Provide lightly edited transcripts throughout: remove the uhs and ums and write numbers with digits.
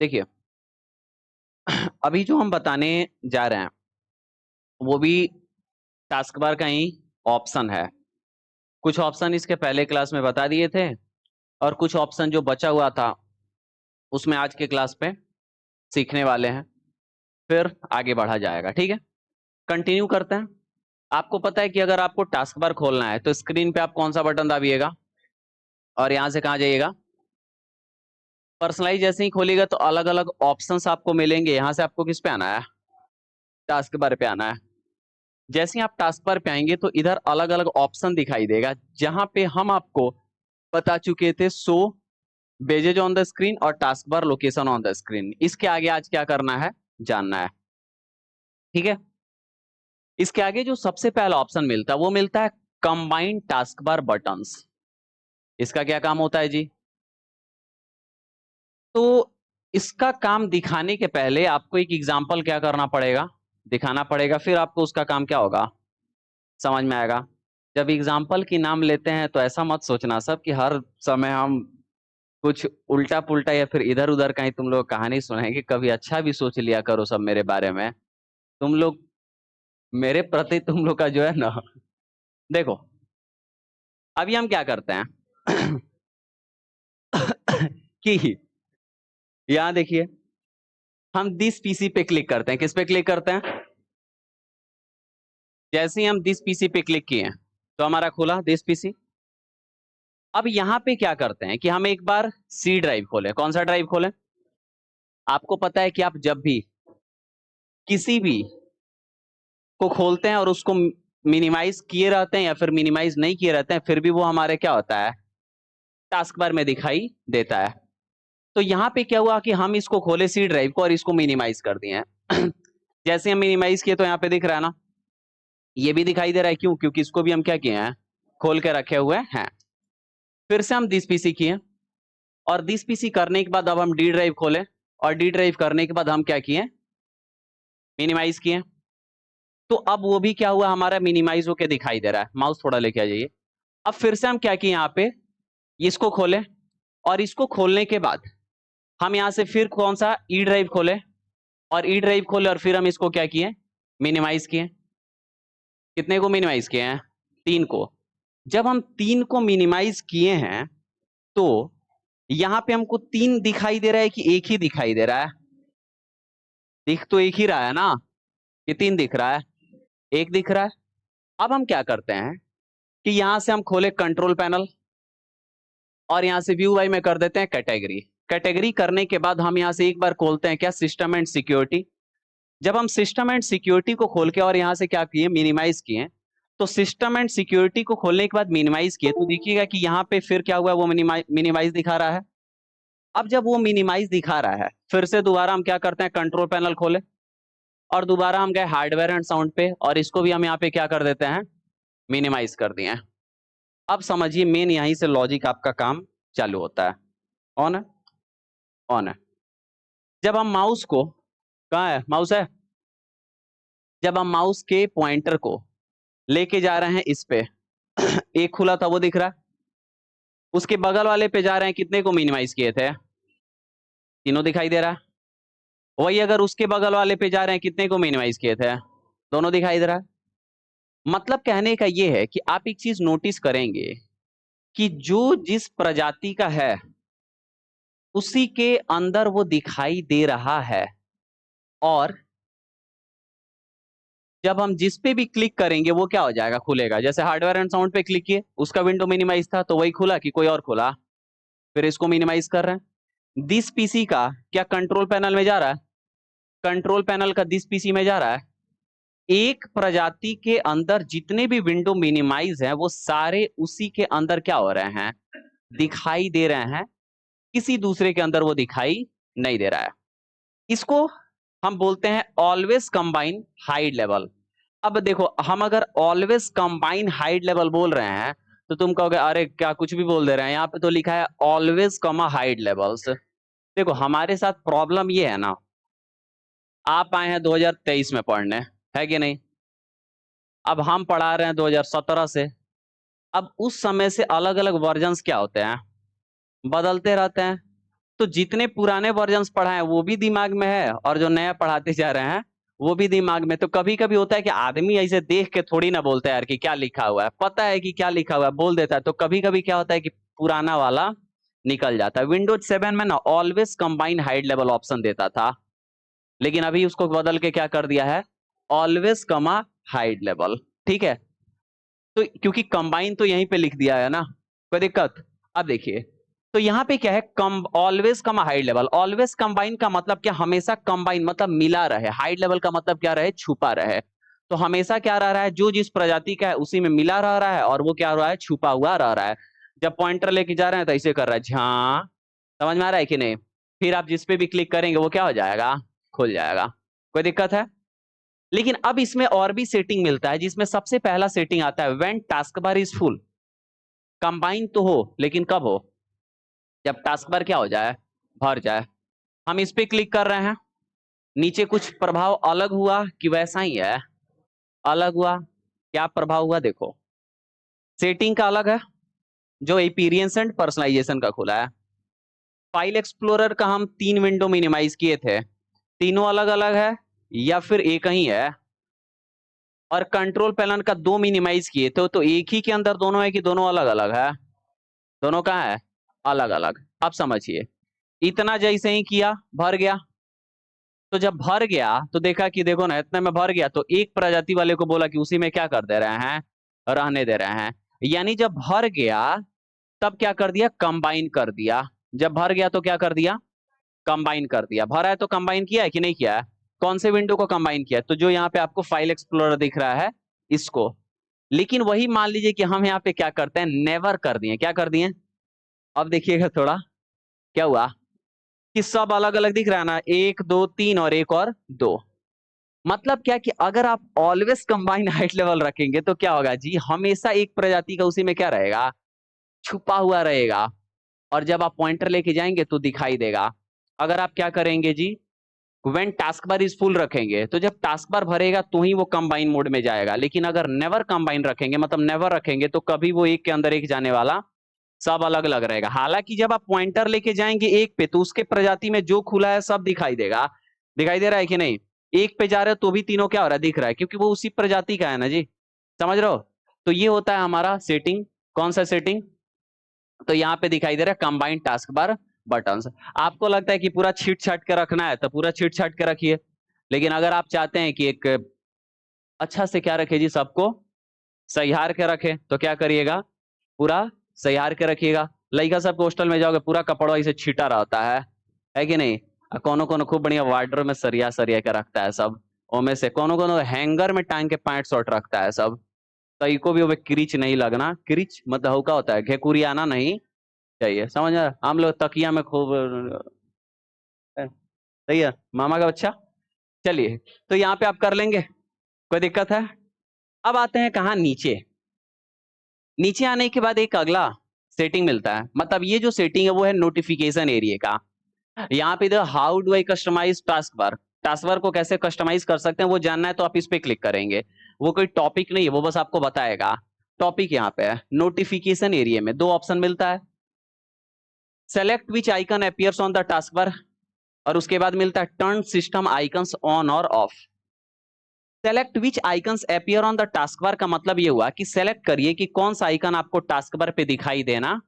देखिए अभी जो हम बताने जा रहे हैं वो भी टास्क बार का ही ऑप्शन है। कुछ ऑप्शन इसके पहले क्लास में बता दिए थे और कुछ ऑप्शन जो बचा हुआ था उसमें आज के क्लास पे सीखने वाले हैं, फिर आगे बढ़ा जाएगा। ठीक है, कंटिन्यू करते हैं। आपको पता है कि अगर आपको टास्क बार खोलना है तो स्क्रीन पे आप कौन सा बटन दाबिएगा और यहां से कहां जाइएगा? पर्सनलाइज जैसे ही खोलिएगा तो अलग अलग ऑप्शंस आपको मिलेंगे। यहां से आपको किस पे आना है? टास्क बार पे आना है। जैसे ही आप टास्क बार पे आएंगे तो इधर अलग अलग ऑप्शन दिखाई देगा, जहां पे हम आपको बता चुके थे show pages on the screen और task bar location on the screen. इसके आगे आज क्या करना है जानना है। ठीक है, इसके आगे जो सबसे पहला ऑप्शन मिलता है वो मिलता है कंबाइंड टास्क बार बटन्स। इसका क्या काम होता है जी? तो इसका काम दिखाने के पहले आपको एक एग्जांपल क्या करना पड़ेगा, दिखाना पड़ेगा, फिर आपको उसका काम क्या होगा समझ में आएगा। जब एग्जाम्पल की नाम लेते हैं तो ऐसा मत सोचना सब कि हर समय हम कुछ उल्टा पुल्टा या फिर इधर उधर कहीं तुम लोग कहानी सुनाएंगे। कभी अच्छा भी सोच लिया करो सब मेरे बारे में। तुम लोग मेरे प्रति तुम लोग का जो है ना, देखो अभी हम क्या करते हैं कि यहां देखिए हम दिस पीसी पे क्लिक करते हैं। किस पे क्लिक करते हैं? जैसे ही हम दिस पीसी पे क्लिक किए तो हमारा खुला दिस पीसी। अब यहां पे क्या करते हैं कि हम एक बार सी ड्राइव खोलें। कौन सा ड्राइव खोलें? आपको पता है कि आप जब भी किसी भी को खोलते हैं और उसको मिनिमाइज किए रहते हैं या फिर मिनिमाइज नहीं किए रहते हैं, फिर भी वो हमारे क्या होता है टास्क बार में दिखाई देता है। तो यहाँ पे क्या हुआ कि हम इसको खोले सी ड्राइव को और इसको मिनिमाइज कर दिए हैं जैसे हम मिनिमाइज किए तो यहाँ पे दिख रहा है ना, ये भी दिखाई दे रहा है। क्यों? क्योंकि इसको भी हम क्या किए हैं खोल के रखे हुए हैं। फिर से हम दिस पीसी किए और दिस पीसी करने के बाद अब हम डी ड्राइव खोले और डी ड्राइव करने के बाद हम क्या किए मिनिमाइज किए। तो अब वो भी क्या हुआ हमारा मिनिमाइज होके दिखाई दे रहा है। माउस थोड़ा लेके आ जाइए। अब फिर से हम क्या किए यहाँ पे इसको खोले और इसको खोलने के बाद हम यहाँ से फिर कौन सा ई ड्राइव खोले और ई ड्राइव खोले और फिर हम इसको क्या किए मिनिमाइज किए। कितने को मिनिमाइज किए हैं? 3 को। जब हम 3 को मिनिमाइज किए हैं तो यहां पे हमको 3 दिखाई दे रहा है कि एक ही दिखाई दे रहा है? दिख तो एक ही रहा है ना, कि 3 दिख रहा है? एक दिख रहा है। अब हम क्या करते हैं कि यहां से हम खोले कंट्रोल पैनल और यहां से व्यू बाय में कर देते हैं कैटेगरी। कैटेगरी करने के बाद हम यहां से एक बार खोलते हैं क्या सिस्टम एंड सिक्योरिटी। जब हम सिस्टम एंड सिक्योरिटी को खोल के और यहां से क्या किए मिनिमाइज किए, तो सिस्टम एंड सिक्योरिटी को खोलने के बाद मिनिमाइज किए तो देखिएगा कि यहाँ पे फिर क्या हुआ वो मिनिमाइज दिखा रहा है। अब जब वो मिनिमाइज दिखा रहा है फिर से दोबारा हम क्या करते हैं कंट्रोल पैनल खोले और दोबारा हम गए हार्डवेयर एंड साउंड पे और इसको भी हम यहाँ पे क्या कर देते हैं मिनिमाइज कर दिए। अब समझिए मेन यहीं से लॉजिक आपका काम चालू होता है। ऑन है? ऑन है। जब हम माउस को, कहाँ है माउस है, जब हम माउस के पॉइंटर को लेके जा रहे हैं इस पे एक खुला था वो दिख रहा है, उसके बगल वाले पे जा रहे हैं कितने को मिनिमाइज किए थे? तीनों दिखाई दे रहा है। वही अगर उसके बगल वाले पे जा रहे हैं कितने को मिनिमाइज किए थे? दोनों दिखाई दे रहा है। मतलब कहने का ये है कि आप एक चीज नोटिस करेंगे कि जो जिस प्रजाति का है उसी के अंदर वो दिखाई दे रहा है। और जब हम जिस पे भी क्लिक करेंगे वो क्या हो जाएगा खुलेगा। जैसे हार्डवेयर एंड साउंड पे क्लिक किए उसका विंडो मिनिमाइज था तो वही खुला कि कोई और खुला, फिर इसको मिनिमाइज कर रहे हैं। दिस पीसी का क्या कंट्रोल पैनल में जा रहा है? कंट्रोल पैनल का दिस पीसी में जा रहा है। एक प्रजाति के अंदर जितने भी विंडो मिनिमाइज हैं वो सारे उसी के अंदर क्या हो रहे हैं दिखाई दे रहे हैं, किसी दूसरे के अंदर वो दिखाई नहीं दे रहा है। इसको हम बोलते हैं ऑलवेज कंबाइन हाइड लेवल। अब देखो हम अगर ऑलवेज कंबाइन हाइड लेवल बोल रहे हैं तो तुम कहोगे अरे क्या कुछ भी बोल दे रहे हैं, यहाँ पे तो लिखा है ऑलवेज कमा हाइड लेवल्स। देखो हमारे साथ प्रॉब्लम ये है ना, आप आए हैं 2023 में पढ़ने, है कि नहीं? अब हम पढ़ा रहे हैं 2017 से। अब उस समय से अलग अलग वर्जन्स क्या होते हैं बदलते रहते हैं। तो जितने पुराने वर्जन्स पढ़ाए हैं वो भी दिमाग में है और जो नया पढ़ाते जा रहे हैं वो भी दिमाग में। तो कभी कभी होता है कि आदमी ऐसे देख के थोड़ी ना बोलता है यार कि क्या लिखा हुआ है, पता है कि क्या लिखा हुआ है, बोल देता है। तो कभी कभी क्या होता है कि पुराना वाला निकल जाता है। विंडोज 7 में ना always combine hide level option देता था, लेकिन अभी उसको बदल के क्या कर दिया है, ऑलवेज कमा हाइड लेवल। ठीक है, तो क्योंकि कंबाइन तो यहीं पे लिख दिया है ना, कोई दिक्कत। अब देखिए, तो यहाँ पे क्या है, कम ऑलवेज कमा हाइड लेवल। ऑलवेज कंबाइन का मतलब क्या, हमेशा कंबाइन मतलब मिला रहे। हाइड लेवल का मतलब क्या रहे, छुपा रहे। तो हमेशा क्या रह रहा है, जो जिस प्रजाति का है उसी में मिला रह रहा है, और वो क्या रहा है, छुपा हुआ रह रहा है। जब पॉइंटर लेके जा रहे हैं तो ऐसे कर रहा है झा, समझ में आ रहा है कि नहीं। फिर आप जिस पे भी क्लिक करेंगे वो क्या हो जाएगा, खुल जाएगा। कोई दिक्कत है। लेकिन अब इसमें और भी सेटिंग मिलता है, जिसमें सबसे पहला सेटिंग आता है when task bar is full. Combine तो हो, लेकिन कब हो, जब टास्क बार क्या हो जाए, भर जाए। हम इस पे क्लिक कर रहे हैं, नीचे कुछ प्रभाव अलग हुआ कि वैसा ही है, अलग हुआ। क्या प्रभाव हुआ देखो, सेटिंग का अलग है, जो अपीयरेंस एंड पर्सनलाइजेशन का खुला है। फाइल एक्सप्लोरर का हम 3 विंडो मिनिमाइज किए थे, तीनों अलग अलग है या फिर एक ही है। और कंट्रोल पैनल का 2 मिनिमाइज किए थे, तो एक ही के अंदर दोनों है कि दोनों अलग अलग है, दोनों कहाँ है, अलग अलग। अब समझिए, इतना जैसे ही किया भर गया। तो जब भर गया तो देखा कि देखो ना, इतने में भर गया, तो एक प्रजाति वाले को बोला कि उसी में क्या कर दे रहे हैं, रहने दे रहे हैं। यानी जब भर गया तब क्या कर दिया, कंबाइन कर दिया। जब भर गया तो क्या कर दिया, कंबाइन कर दिया। भरा है तो कंबाइन किया है कि नहीं किया है, कौन से विंडो को कंबाइन किया है, तो जो यहाँ पे आपको फाइल एक्सप्लोरर दिख रहा है इसको। लेकिन वही मान लीजिए कि हम यहाँ पे क्या करते हैं, नेवर कर दिए। क्या कर दिए, अब देखिएगा थोड़ा क्या हुआ, कि सब अलग अलग दिख रहा है ना, 1 2 3 और 1 और 2। मतलब क्या कि अगर आप ऑलवेज कंबाइन हाइट लेवल रखेंगे तो क्या होगा जी, हमेशा एक प्रजाति का उसी में क्या रहेगा, छुपा हुआ रहेगा। और जब आप पॉइंटर लेके जाएंगे तो दिखाई देगा। अगर आप क्या करेंगे जी, when task bar is full रखेंगे, तो जब टास्क बार भरेगा तो ही वो कंबाइन मोड में जाएगा। लेकिन अगर नेवर कंबाइन रखेंगे, मतलब नेवर रखेंगे, तो कभी वो एक के अंदर एक जाने वाला, सब अलग अलग रहेगा। हालांकि जब आप पॉइंटर लेके जाएंगे एक पे, तो उसके प्रजाति में जो खुला है सब दिखाई देगा। दिखाई दे रहा है कि नहीं, एक पे जा रहे हो तो भी तीनों क्या हो रहा है, दिख रहा है, क्योंकि वो उसी प्रजाति का है ना जी। समझ रहे हो। तो ये होता है हमारा सेटिंग। कौन सा सेटिंग, तो यहाँ पे दिखाई दे रहा है कंबाइंड टास्क बार बटन्स। आपको लगता है कि पूरा छीट छाट के रखना है तो पूरा छीट छाट के रखिए। लेकिन अगर आप चाहते हैं कि एक अच्छा से क्या रखे जी, सबको सहिहार के रखे, तो क्या करिएगा, पूरा सहिहार के रखिएगा। लड़का सब हॉस्टल में जाओगे पूरा कपड़ा इसे छीटा रहता है कि नहीं। कोनो कोनो खूब बढ़िया वार्डर में सरिया सरिया के रखता है सब, ओमे से कोनो कोनो हैंगर में टांग के पैंट शर्ट रखता है सब। तो इको भी क्रीच नहीं लगना, क्रीच मतलब हुका होता है, घेकुरियाना नहीं चाहिए। समझ रहे, हम लोग तकिया में खूब, सही है मामा का बच्चा। चलिए, तो यहाँ पे आप कर लेंगे, कोई दिक्कत है। अब आते हैं कहाँ, नीचे। नीचे आने के बाद एक अगला सेटिंग मिलता है, मतलब ये जो सेटिंग है वो है नोटिफिकेशन एरिया का। यहाँ पे इधर how do I customize task bar, task bar को कैसे कस्टमाइज कर सकते हैं वो जानना है तो आप इस पे क्लिक करेंगे। वो कोई टॉपिक नहीं है, वो बस आपको बताएगा। टॉपिक यहाँ पे है, नोटिफिकेशन एरिया में 2 ऑप्शन मिलता है, select which icon appears on the task bar, और उसके बाद मिलता है टर्न सिस्टम आइकन्स ऑन और of. Select which icons appear on the task bar का मतलब ये हुआ कि सेलेक्ट करिए कि कौन सा आइकन आपको टास्क बार पे दिखाई देना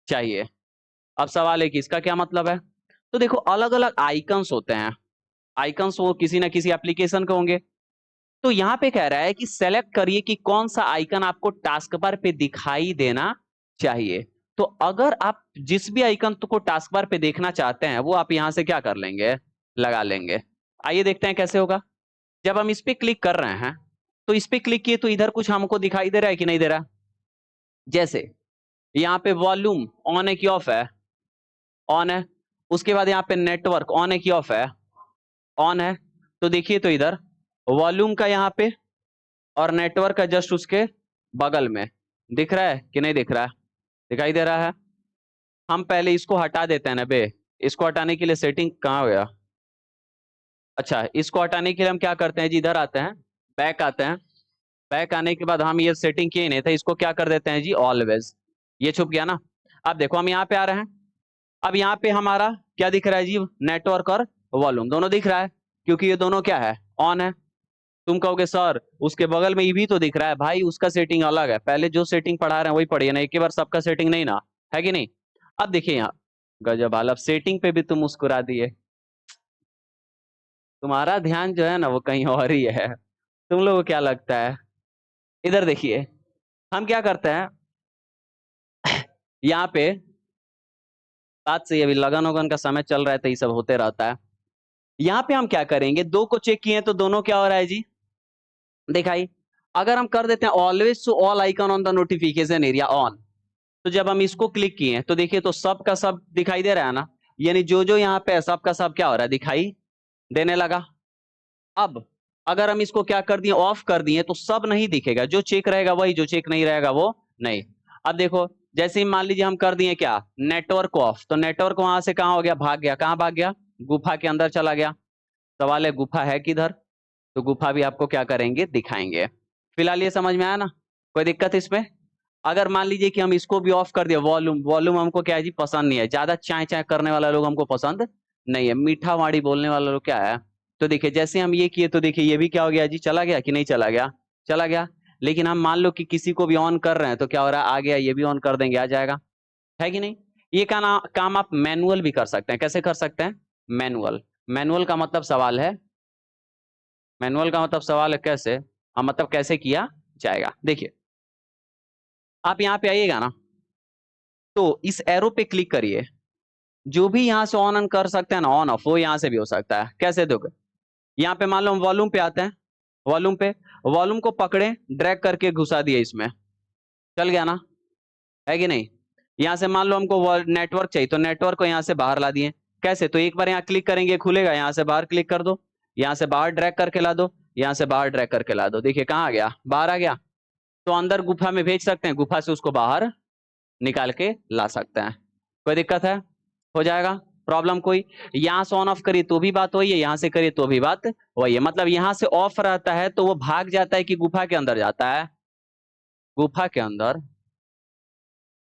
चाहिए। अब सवाल है कि इसका क्या मतलब है। तो देखो, अलग अलग आइकन्स होते हैं, आइकन्स वो किसी ना किसी एप्लीकेशन के होंगे। तो यहाँ पे कह रहा है कि सेलेक्ट करिए कि कौन सा आइकन आपको टास्क बार पे दिखाई देना चाहिए। तो अगर आप जिस भी आइकन को टास्क बार पे देखना चाहते हैं वो आप यहां से क्या कर लेंगे, लगा लेंगे। आइए देखते हैं कैसे होगा। जब हम इस पे क्लिक कर रहे हैं, तो इस पे क्लिक किए तो इधर कुछ हमको दिखाई दे रहा है कि नहीं दे रहा। जैसे यहाँ पे वॉल्यूम ऑन है कि ऑफ है, ऑन है। उसके बाद यहाँ पे नेटवर्क ऑन है कि ऑफ है, ऑन है। तो देखिए, तो इधर वॉल्यूम का यहाँ पे और नेटवर्क का जस्ट उसके बगल में दिख रहा है कि नहीं दिख रहा है, दिखाई दे रहा है। हम पहले इसको हटा देते हैं ना बे, इसको हटाने के लिए सेटिंग कहाँ गया, अच्छा इसको हटाने के लिए हम क्या करते हैं जी, इधर आते हैं, बैक आते हैं। बैक आने के बाद हम ये सेटिंग किए नहीं थे, इसको क्या कर देते हैं जी, ऑलवेज। ये छुप गया ना। अब देखो हम यहाँ पे आ रहे हैं, अब यहाँ पे हमारा क्या दिख रहा है जी? नेटवर्क और वॉल्यूम दोनों दिख रहा है, क्योंकि ये दोनों क्या है? ऑन है। तुम कहोगे सर उसके बगल में ये भी तो दिख रहा है। भाई उसका सेटिंग अलग है, पहले जो सेटिंग पढ़ा रहे हैं वही पढ़िए ना, एक ही बार सबका सेटिंग नहीं ना, है कि नहीं? अब देखिए यहाँ, गजब हाल, अब सेटिंग पे भी तुम मुस्कुरा दिए। तुम्हारा ध्यान जो है ना वो कहीं और ही है। तुम लोगों को क्या लगता है? इधर देखिए, हम क्या करते हैं यहाँ पे, बात सही है, अभी लगन वगन का समय चल रहा है तो ये सब होते रहता है। यहाँ पे हम क्या करेंगे, दो को चेक किए तो दोनों क्या हो रहा है जी? दिखाई। अगर हम कर देते हैं always show all icon on the notification area on, तो जब हम इसको क्लिक किए तो देखिए तो सब का सब दिखाई दे रहा है ना, यानी जो जो यहाँ पे है सब का सब क्या हो रहा है? दिखाई देने लगा। अब अगर हम इसको क्या कर दिए, ऑफ कर दिए, तो सब नहीं दिखेगा, जो चेक रहेगा वही, जो चेक नहीं रहेगा वो नहीं। अब देखो, जैसे ही मान लीजिए हम कर दिए क्या, नेटवर्क ऑफ, तो नेटवर्क वहां से कहाँ हो गया? भाग गया। कहाँ भाग गया? गुफा के अंदर चला गया। सवाल है गुफा है किधर? तो गुफा भी आपको क्या करेंगे? दिखाएंगे। फिलहाल ये समझ में आया ना? कोई दिक्कत इसमें? अगर मान लीजिए कि हम इसको भी ऑफ कर दिया, वॉल्यूम, वॉल्यूम हमको क्या है जी? पसंद नहीं है, ज्यादा चाय चाय करने वाला लोग हमको पसंद नहीं है, मीठा वाड़ी बोलने वाला लोग क्या है? तो देखिए जैसे हम ये किए तो देखिए ये भी क्या हो गया जी? चला गया कि नहीं चला गया? चला गया। लेकिन हम मान लो कि किसी को भी ऑन कर रहे हैं तो क्या हो रहा है? आ गया। ये भी ऑन कर देंगे, आ जाएगा, है कि नहीं? ये काम आप मैनुअल भी कर सकते हैं। कैसे कर सकते हैं? मैनुअल। मैनुअल का मतलब सवाल है, मैनुअल का मतलब सवाल है कैसे? हम मतलब कैसे किया जाएगा? देखिए आप यहाँ पे आइएगा ना, तो इस एरो पे क्लिक करिए। जो भी यहाँ से ऑन ऑन कर सकते हैं ना, ऑन ऑफ, वो यहाँ से भी हो सकता है। कैसे दोगे? यहाँ पे मान लो हम वॉल्यूम पे आते हैं, वॉल्यूम पे, वॉल्यूम को पकड़े, ड्रैग करके घुसा दिए इसमें, चल गया ना, है कि नहीं? यहाँ से मान लो हमको नेटवर्क चाहिए तो नेटवर्क को यहाँ से बाहर ला दिए। कैसे? तो एक बार यहाँ क्लिक करेंगे खुलेगा, यहाँ से बाहर क्लिक कर दो, यहाँ से बाहर ड्रैग करके ला दो, यहाँ से बाहर ड्रैग करके ला दो, देखिए कहाँ आ गया? बाहर आ गया। तो अंदर गुफा में भेज सकते हैं, गुफा से उसको बाहर निकाल के ला सकते हैं। कोई दिक्कत है? हो जाएगा। प्रॉब्लम कोई? यहाँ से ऑन ऑफ करिए तो भी बात वही है, यहाँ से करिए तो भी बात वही है। मतलब यहाँ से ऑफ रहता है तो वो भाग जाता है कि गुफा के अंदर जाता है? गुफा के अंदर।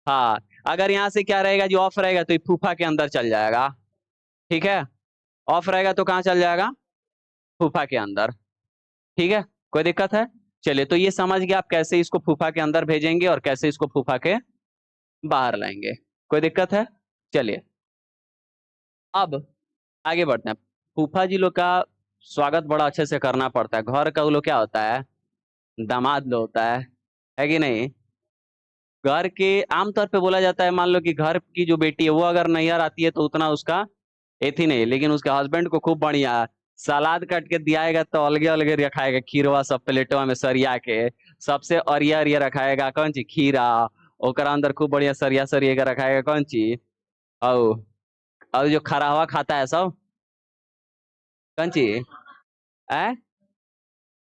हाँ, अगर यहाँ से क्या रहेगा जी? ऑफ रहेगा तो ये फूफा के अंदर चल जाएगा, ठीक है? ऑफ रहेगा तो कहाँ चल जाएगा? फूफा के अंदर, ठीक है? कोई दिक्कत है? चलिए, तो ये समझ गए आप कैसे इसको फूफा के अंदर भेजेंगे और कैसे इसको फूफा के बाहर लाएंगे। कोई दिक्कत है? चलिए अब आगे बढ़ते हैं। फूफा जी लोग का स्वागत बड़ा अच्छे से करना पड़ता है। घर का वो लोग क्या होता है? दामाद लोग होता है कि नहीं? घर के आमतौर पे बोला जाता है, मान लो कि घर की जो बेटी है वो अगर नैहर आती है तो उतना उसका एथी नहीं, लेकिन उसके हस्बैंड को खूब बढ़िया सलाद काट के दियाएगा तो अलगे अलगे रखाएगा, खीरवा सब प्लेटवा में सरिया के, सबसे अरिया अरिया रखाएगा कौन ची? खीरा। ओकरा अंदर खूब बढ़िया सरिया सरिया का रखाएगा कौन ची? और जो खरा हुआ खाता है सब कौन ची? है?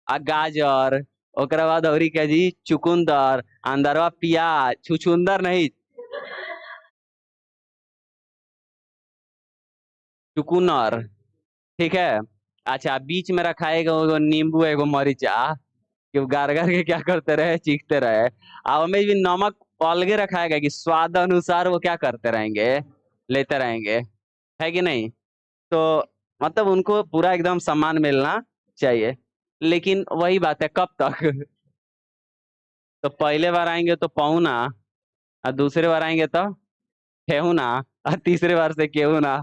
आ गाजर। ओकरा बाद औरी क्या जी? चुकुंदर। अंदरवा प्याज, छुछुंदर नहीं, चुकुनर, ठीक है? अच्छा, बीच में रखाएगा एगो नींबू एगो मरीचा, कि वो गार गार के क्या करते रहे? चीखते रहे। अब हमें भी नमक अलगे रखाएगा कि स्वाद अनुसार वो क्या करते रहेंगे? लेते रहेंगे, है कि नहीं? तो मतलब उनको पूरा एकदम सम्मान मिलना चाहिए। लेकिन वही बात है, कब तक? तो पहले बार आएंगे तो पहुना, और दूसरे बार आएंगे तो ठेहुना, और तीसरे बार से केहू ना।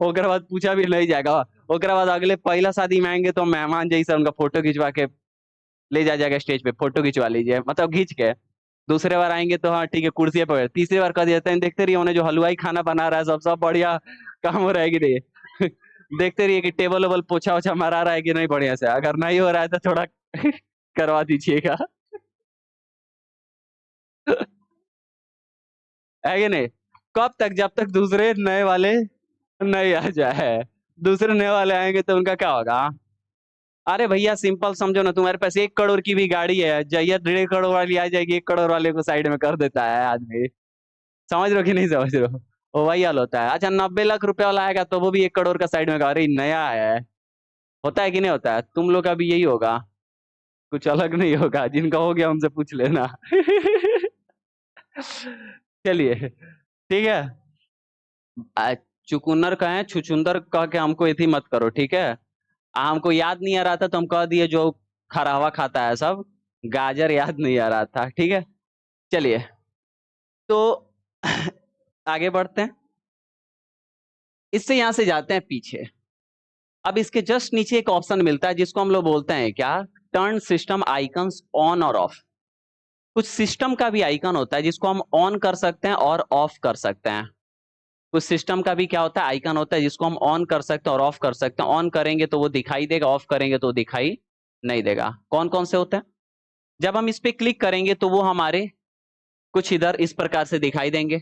ओकर बाद पूछा भी नहीं जाएगा। ओकर बाद अगले पहला शादी में आएंगे तो मेहमान जैसा उनका फोटो खिंचवा के ले जा जाएगा स्टेज पे, फोटो खिंचवा लीजिए, मतलब खींच के। दूसरे बार आएंगे तो हाँ ठीक है कुर्सी पे। तीसरी बार कह देते हैं, देखते रहिए उन्हें जो हलवाई खाना बना रहा है, सब सब बढ़िया काम हो रहा है कि नहीं? देखते रहिए कि टेबल वेबल पोछा ओछा मरा रहा है कि नहीं बढ़िया से, अगर नहीं हो रहा है तो थोड़ा करवा दीजिएगा। है कि नहीं? कब तक? जब तक दूसरे नए वाले नहीं आ जाए। दूसरे नए वाले आएंगे तो उनका क्या होगा? अरे भैया सिंपल समझो ना, तुम्हारे पास 1 करोड़ की भी गाड़ी है, जहिया 1.5 करोड़ वाली आ जाएगी, 1 करोड़ वाले को साइड में कर देता है आदमी। समझ रहे हो कि नहीं समझ रहे हो? वो वही हाल होता है। अच्छा, 90 लाख रुपए वाला आएगा तो वो भी 1 करोड़ का साइड में, अरे नया है। होता है कि नहीं होता है? तुम लोग का भी यही होगा, कुछ अलग नहीं होगा। जिनका हो गया उनसे पूछ लेना। चलिए, ठीक है। चुकुन्नर कहें, छुचुंदर कह के हमको इतनी मत करो, ठीक है। हमको याद नहीं आ रहा था तो हम कह दिए जो खरावा खाता है सब। गाजर याद नहीं आ रहा था, ठीक है। चलिए तो आगे बढ़ते हैं। इससे यहां से जाते हैं पीछे। अब इसके जस्ट नीचे एक ऑप्शन मिलता है जिसको हम लोग बोलते हैं क्या, टर्न सिस्टम आइकन्स ऑन और ऑफ। कुछ सिस्टम का भी आइकन होता है जिसको हम ऑन कर सकते हैं और ऑफ कर सकते हैं। कुछ सिस्टम का भी क्या होता है, आइकन होता है जिसको हम ऑन कर सकते हैं और ऑफ कर सकते हैं। ऑन करेंगे तो वो दिखाई देगा, ऑफ करेंगे तो दिखाई नहीं देगा। कौन कौन से होते हैं? जब हम इस पे क्लिक करेंगे तो वो हमारे कुछ इधर इस प्रकार से दिखाई देंगे।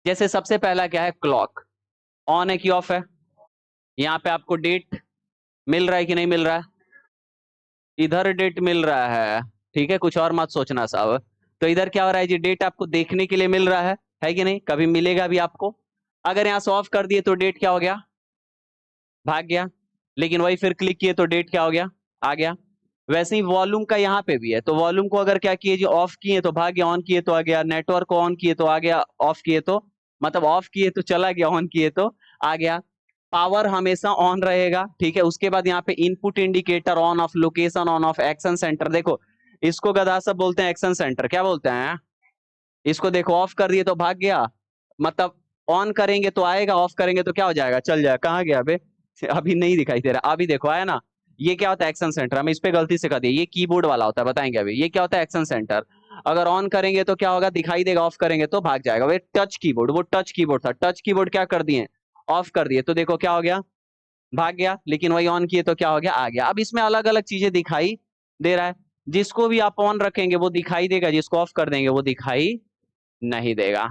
जैसे सबसे पहला क्या है, क्लॉक। ऑन है कि ऑफ है? यहाँ पे आपको डेट मिल रहा है कि नहीं मिल रहा है? इधर डेट मिल रहा है, ठीक है, कुछ और मत सोचना साहब। तो इधर क्या हो रहा है जी, डेट आपको देखने के लिए मिल रहा है कि नहीं? कभी मिलेगा भी आपको। अगर यहाँ से ऑफ कर दिए तो डेट क्या हो गया, भाग गया। लेकिन वही फिर क्लिक किए तो डेट क्या हो गया, आ गया। वैसे ही वॉल्यूम का यहाँ पे भी है, तो वॉल्यूम को अगर क्या किए जी, ऑफ किए तो भाग गया, ऑन किए तो आ गया। नेटवर्क को ऑन किए तो आ गया, ऑफ किए तो मतलब ऑफ किए तो चला गया, ऑन किए तो आ गया। पावर हमेशा ऑन रहेगा, ठीक है। उसके बाद यहाँ पे input indicator on off, location on off, action centre. देखो इसको गधा सब बोलते हैं एक्शन सेंटर, क्या बोलते हैं इसको। देखो ऑफ कर दिए तो भाग गया, मतलब ऑन करेंगे तो आएगा, ऑफ करेंगे तो क्या हो जाएगा, चल जाएगा। कहाँ गया बे, अभी नहीं दिखाई दे रहा, अभी देखो आया ना। ये क्या होता है, एक्शन सेंटर। हम इस पे गलती से कर दिए, ये कीबोर्ड वाला होता है, बताएंगे अभी। ये क्या होता है, एक्शन सेंटर। अगर ऑन करेंगे तो क्या होगा, दिखाई देगा, ऑफ करेंगे तो भाग जाएगा। वे टच कीबोर्ड, वो टच कीबोर्ड था, टच कीबोर्ड क्या कर दिए, ऑफ कर दिए तो देखो क्या हो गया, भाग गया। लेकिन वही ऑन किए तो क्या हो गया, आ गया। अब इसमें अलग अलग चीजें दिखाई दे रहा है। जिसको भी आप ऑन रखेंगे वो दिखाई देगा, जिसको ऑफ कर देंगे वो दिखाई नहीं देगा,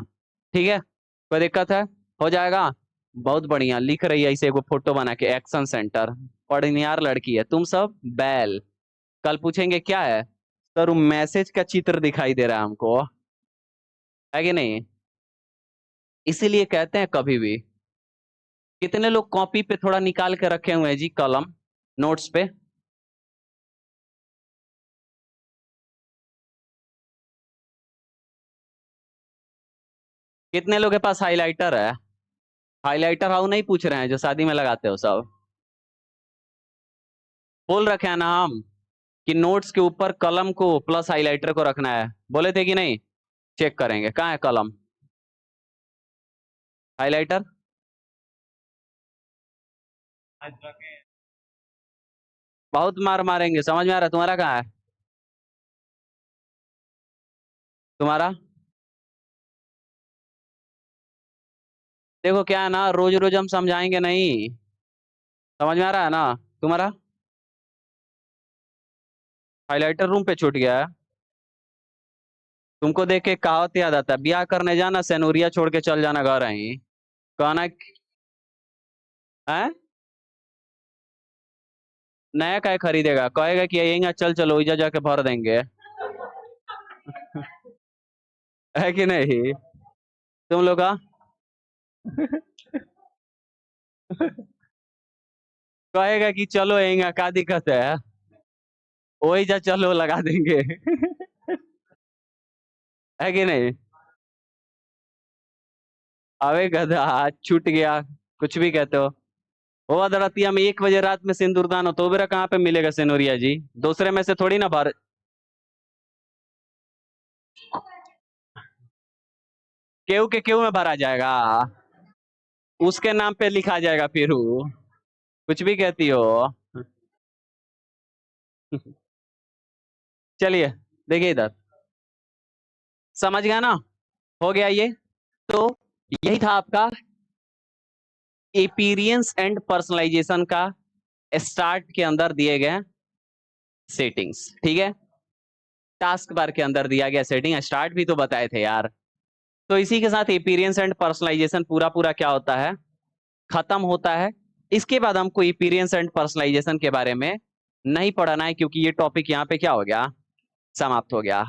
ठीक है। कोई दिक्कत है, हो जाएगा। बहुत बढ़िया लिख रही है, इसे एक फोटो बना के, एक्शन सेंटर। पढ़नियार लड़की है तुम सब, बैल। कल पूछेंगे क्या है, सर मैसेज का चित्र दिखाई दे रहा है हमको, है कि नहीं। इसीलिए कहते हैं कभी भी, कितने लोग कॉपी पे थोड़ा निकाल के रखे हुए हैं जी, कलम नोट्स पे। कितने लोग के पास हाइलाइटर है? हाइलाइटर हाउ नहीं पूछ रहे हैं, जो शादी में लगाते हो सब। बोल रखे हैं ना हम कि नोट्स के ऊपर कलम को प्लस हाइलाइटर को रखना है, बोले थे कि नहीं। चेक करेंगे कहाँ है कलम, हाइलाइटर। बहुत मार मारेंगे, समझ में आ रहा है? तुम्हारा कहाँ है, तुम्हारा? देखो क्या है ना, रोज रोज हम समझाएंगे नहीं, समझ में आ रहा है ना तुम्हारा। हाइलाइटर रूम पे छूट गया है। तुमको देख के कहावत याद आता है, ब्याह करने जाना सेनुरिया छोड़ के चल जाना घर ही। कहना है, नया काय खरीदेगा, कहेगा कि यही चल चलो इजा जाके भर देंगे। है कि नहीं तुम लोग का? कहेगा कि चलो यही का दिक्कत है, वही जा चलो लगा देंगे। है कि नहीं। अबे गधा छूट गया, कुछ भी कहते हो। वो अदरतिया में 1 बजे रात में सिंदूरदान हो तो बेरा कहाँ पे मिलेगा सिनोरिया जी, दूसरे में से थोड़ी ना भर। केहू के केहू में भरा जाएगा, उसके नाम पे लिखा जाएगा फिर वो। कुछ भी कहती हो। चलिए देखिए इधर, समझ गया ना, हो गया ये। तो यही था आपका एपीरियंस एंड पर्सनलाइजेशन का स्टार्ट के अंदर दिए गए सेटिंग्स, ठीक है। टास्क बार के अंदर दिया गया सेटिंग, स्टार्ट भी तो बताए थे यार। तो इसी के साथ एपीरियंस एंड पर्सनलाइजेशन पूरा पूरा क्या होता है, खत्म होता है। इसके बाद हमको एपीरियंस एंड पर्सनलाइजेशन के बारे में नहीं पढ़ना है, क्योंकि ये टॉपिक यहाँ पे क्या हो गया, समाप्त हो गया।